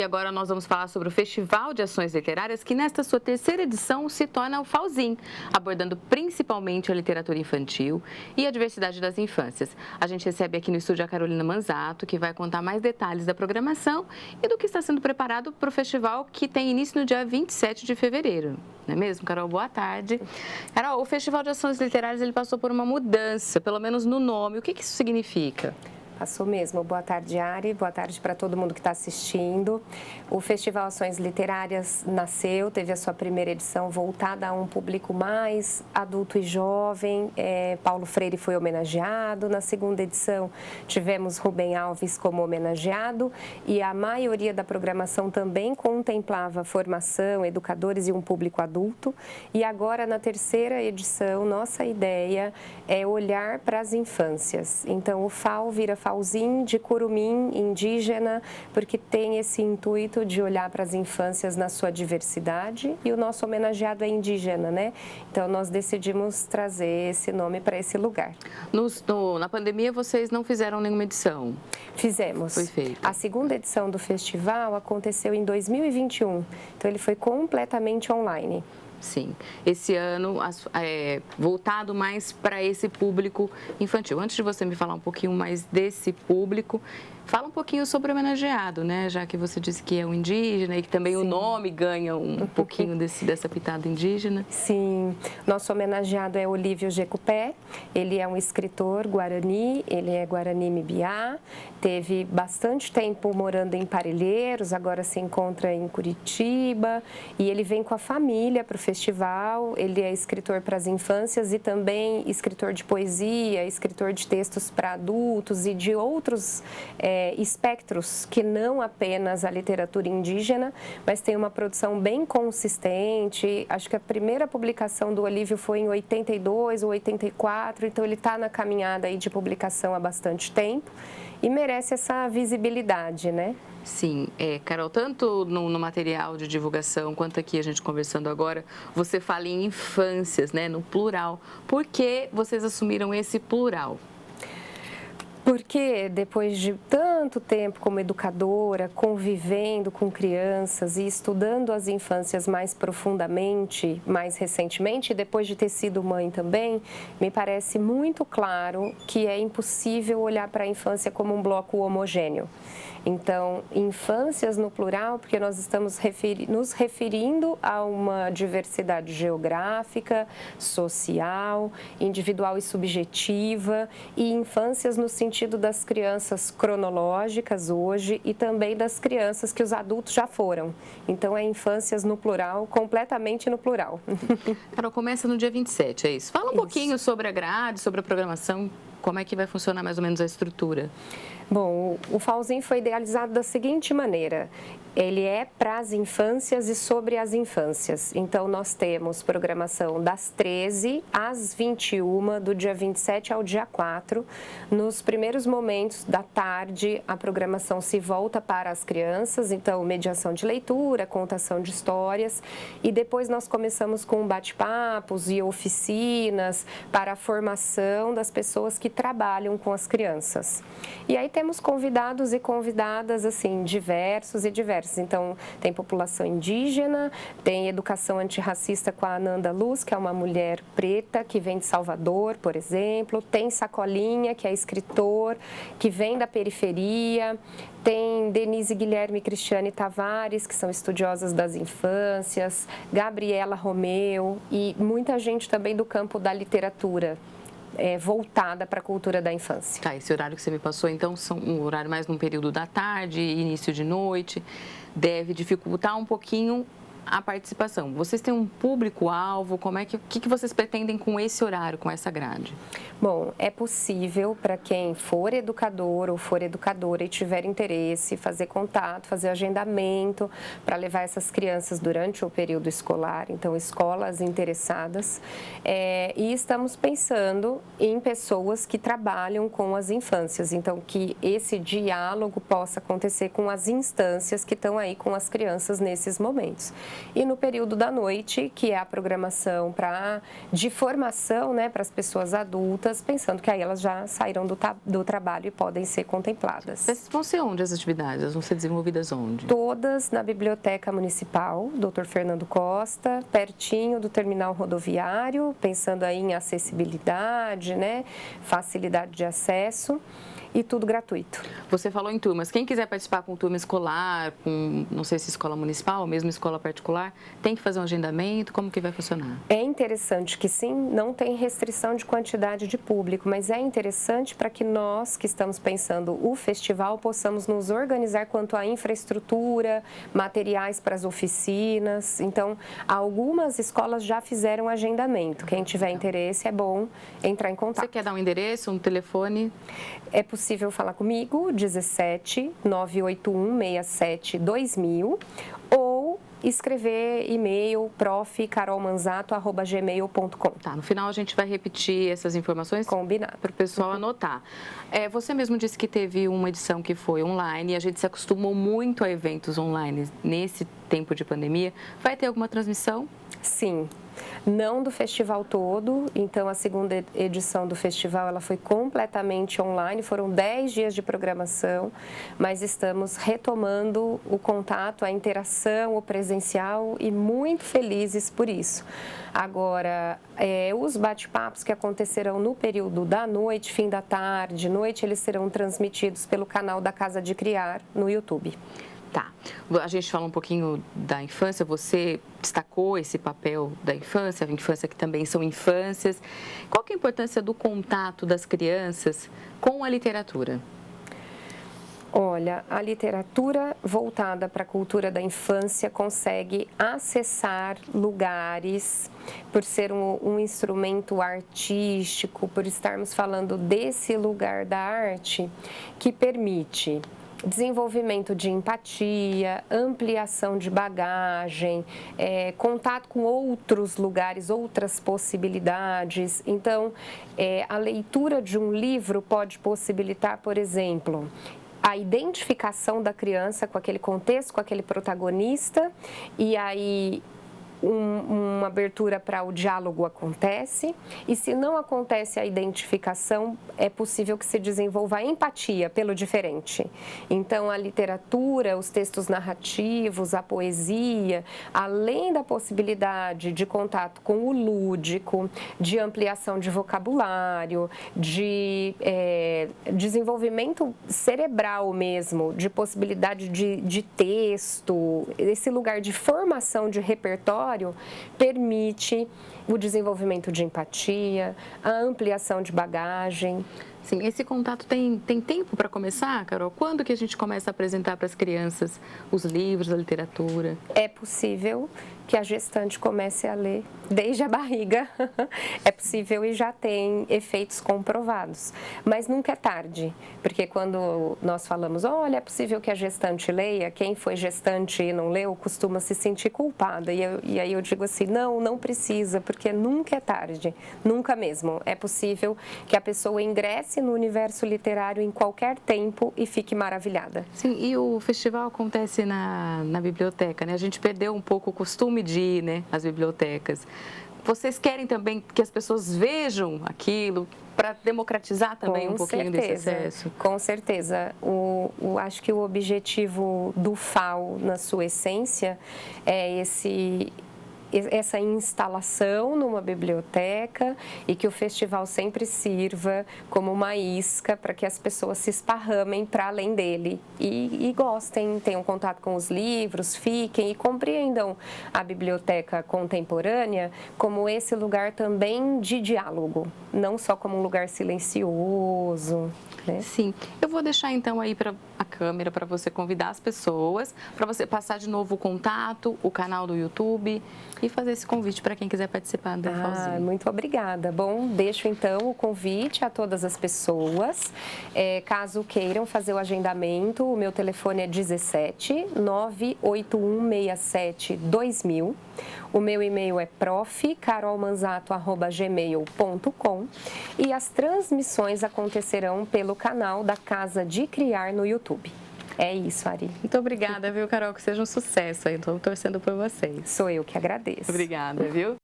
E agora nós vamos falar sobre o Festival de Ações Literárias, que nesta sua terceira edição se torna o FAUZIN, abordando principalmente a literatura infantil e a diversidade das infâncias. A gente recebe aqui no estúdio a Carolina Manzato, que vai contar mais detalhes da programação e do que está sendo preparado para o festival, que tem início no dia 27 de fevereiro. Não é mesmo, Carol? Boa tarde. Carol, o Festival de Ações Literárias ele passou por uma mudança, pelo menos no nome. O que isso significa? Passou mesmo. Boa tarde, Ari. Boa tarde para todo mundo que está assistindo. O Festival Ações Literárias nasceu, teve a sua primeira edição voltada a um público mais adulto e jovem. Paulo Freire foi homenageado. Na segunda edição, tivemos Rubem Alves como homenageado. E a maioria da programação também contemplava formação, educadores e um público adulto. E agora, na terceira edição, nossa ideia é olhar para as infâncias. Então, o FAU vira FAUZIN de curumim indígena, porque tem esse intuito de olhar para as infâncias na sua diversidade, e o nosso homenageado é indígena, né? Então, nós decidimos trazer esse nome para esse lugar. Na pandemia, vocês não fizeram nenhuma edição? Fizemos. Foi feito. A segunda edição do festival aconteceu em 2021, então ele foi completamente online. Sim, esse ano voltado mais para esse público infantil. Antes de você me falar um pouquinho mais desse público, fala um pouquinho sobre o homenageado, né? Já que você disse que é um indígena e que também Sim. O nome ganha um pouquinho dessa pitada indígena. Sim, nosso homenageado é Olívio Jecupé, ele é um escritor guarani, ele é Guarani Mibiá, teve bastante tempo morando em Parelheiros, agora se encontra em Curitiba, e ele vem com a família para o festival. Ele é escritor para as infâncias e também escritor de poesia, escritor de textos para adultos e de outros espectros que não apenas a literatura indígena, mas tem uma produção bem consistente. Acho que a primeira publicação do Olívio foi em 82 ou 84, então ele está na caminhada aí de publicação há bastante tempo e merece essa visibilidade, né? Sim, Carol, tanto no material de divulgação quanto aqui a gente conversando agora, você fala em infâncias, né, no plural. Por que vocês assumiram esse plural? Porque depois de tanto tempo como educadora, convivendo com crianças e estudando as infâncias mais profundamente, mais recentemente, e depois de ter sido mãe também, me parece muito claro que é impossível olhar para a infância como um bloco homogêneo. Então, infâncias no plural, porque nós estamos nos referindo a uma diversidade geográfica, social, individual e subjetiva, e infâncias no sentido das crianças cronológicas hoje e também das crianças que os adultos já foram. Então, é infâncias no plural, completamente no plural. Carol, começa no dia 27, é isso? Fala um pouquinho sobre a grade, sobre a programação, como é que vai funcionar mais ou menos a estrutura? Bom, o FAUZIN foi idealizado da seguinte maneira: ele é para as infâncias e sobre as infâncias. Então, nós temos programação das 13 às 21, do dia 27 ao dia 4. Nos primeiros momentos da tarde, a programação se volta para as crianças, então, mediação de leitura, contação de histórias. E depois nós começamos com bate-papos e oficinas para a formação das pessoas que trabalham com as crianças. E aí temos convidados e convidadas, assim, diversos e diversos. Então, tem população indígena, tem educação antirracista com a Ananda Luz, que é uma mulher preta que vem de Salvador, por exemplo. Tem Sacolinha, que é escritor, que vem da periferia. Tem Denise Guilherme e Cristiane Tavares, que são estudiosas das infâncias. Gabriela Romeu e muita gente também do campo da literatura. Voltada para a cultura da infância. Tá, esse horário que você me passou, então, são um horário mais num período da tarde, início de noite, deve dificultar um pouquinho a participação. Vocês têm um público-alvo? O que vocês pretendem com esse horário, com essa grade? Bom, é possível para quem for educador ou for educadora e tiver interesse, fazer contato, fazer agendamento para levar essas crianças durante o período escolar, então escolas interessadas. E estamos pensando em pessoas que trabalham com as infâncias, então que esse diálogo possa acontecer com as instâncias que estão aí com as crianças nesses momentos. e no período da noite, que é a programação de formação, né, para as pessoas adultas, pensando que aí elas já saíram do trabalho e podem ser contempladas. Mas vão ser onde as atividades? Elas vão ser desenvolvidas onde? Todas na Biblioteca Municipal, Dr. Fernando Costa, pertinho do terminal rodoviário, pensando aí em acessibilidade, né, facilidade de acesso. E tudo gratuito. Você falou em turmas. Quem quiser participar com turma escolar, com, não sei se escola municipal ou mesmo escola particular, tem que fazer um agendamento? Como que vai funcionar? É interessante que sim, não tem restrição de quantidade de público, mas é interessante para que nós, que estamos pensando o festival, possamos nos organizar quanto à infraestrutura, materiais para as oficinas. Então, algumas escolas já fizeram agendamento. Quem tiver interesse, é bom entrar em contato. Você quer dar um endereço, um telefone? É possível falar comigo, 17 981 67 2000, ou escrever e-mail prof.carolmanzato@gmail.com. Tá, no final a gente vai repetir essas informações. Combinado. Para o pessoal anotar. Você mesmo disse que teve uma edição que foi online e a gente se acostumou muito a eventos online nesse tempo de pandemia. Vai ter alguma transmissão? Sim. Não do festival todo, então a segunda edição do festival ela foi completamente online, foram 10 dias de programação, mas estamos retomando o contato, a interação, o presencial e muito felizes por isso. Agora, os bate-papos que acontecerão no período da noite, fim da tarde, noite, eles serão transmitidos pelo canal da Casa de Criar no YouTube. Tá. A gente fala um pouquinho da infância, você destacou esse papel da infância, a infância que também são infâncias. Qual que é a importância do contato das crianças com a literatura? Olha, a literatura voltada para a cultura da infância consegue acessar lugares, por ser um instrumento artístico, por estarmos falando desse lugar da arte, que permite desenvolvimento de empatia, ampliação de bagagem, contato com outros lugares, outras possibilidades. Então, a leitura de um livro pode possibilitar, por exemplo, a identificação da criança com aquele contexto, com aquele protagonista, e aí uma abertura para o diálogo acontece, e se não acontece a identificação, é possível que se desenvolva a empatia pelo diferente. Então, a literatura, os textos narrativos, a poesia, além da possibilidade de contato com o lúdico, de ampliação de vocabulário, de desenvolvimento cerebral mesmo, de possibilidade de texto, esse lugar de formação de repertório, permite o desenvolvimento de empatia, a ampliação de bagagem. Sim, esse contato tem tempo para começar, Carol? Quando que a gente começa a apresentar para as crianças os livros, a literatura? É possível que a gestante comece a ler desde a barriga. É possível e já tem efeitos comprovados. Mas nunca é tarde, porque quando nós falamos, olha, é possível que a gestante leia, quem foi gestante e não leu costuma se sentir culpada. E aí eu digo assim, não precisa, porque nunca é tarde, nunca mesmo. É possível que a pessoa ingresse no universo literário em qualquer tempo e fique maravilhada. Sim, e o festival acontece na biblioteca, né? A gente perdeu um pouco o costume de ir, né, às bibliotecas. Vocês querem também que as pessoas vejam aquilo para democratizar também um pouquinho desse acesso? Com certeza. Acho que o objetivo do FAO, na sua essência, é essa instalação numa biblioteca e que o festival sempre sirva como uma isca para que as pessoas se esparramem para além dele e gostem, tenham contato com os livros, fiquem e compreendam a biblioteca contemporânea como esse lugar também de diálogo, não só como um lugar silencioso. Né? Sim, eu vou deixar então aí para a câmera para você convidar as pessoas, para você passar de novo o contato, o canal do YouTube e fazer esse convite para quem quiser participar do FAOzinho. Muito obrigada. Bom, deixo então o convite a todas as pessoas. Caso queiram fazer o agendamento, o meu telefone é 17 98167 2000. O meu e-mail é prof.carolmanzato@gmail.com e as transmissões acontecerão pelo canal da Casa de Criar no YouTube. É isso, Ari. Muito obrigada, viu, Carol? Que seja um sucesso aí. Estou torcendo por vocês. Sou eu que agradeço. Obrigada, viu?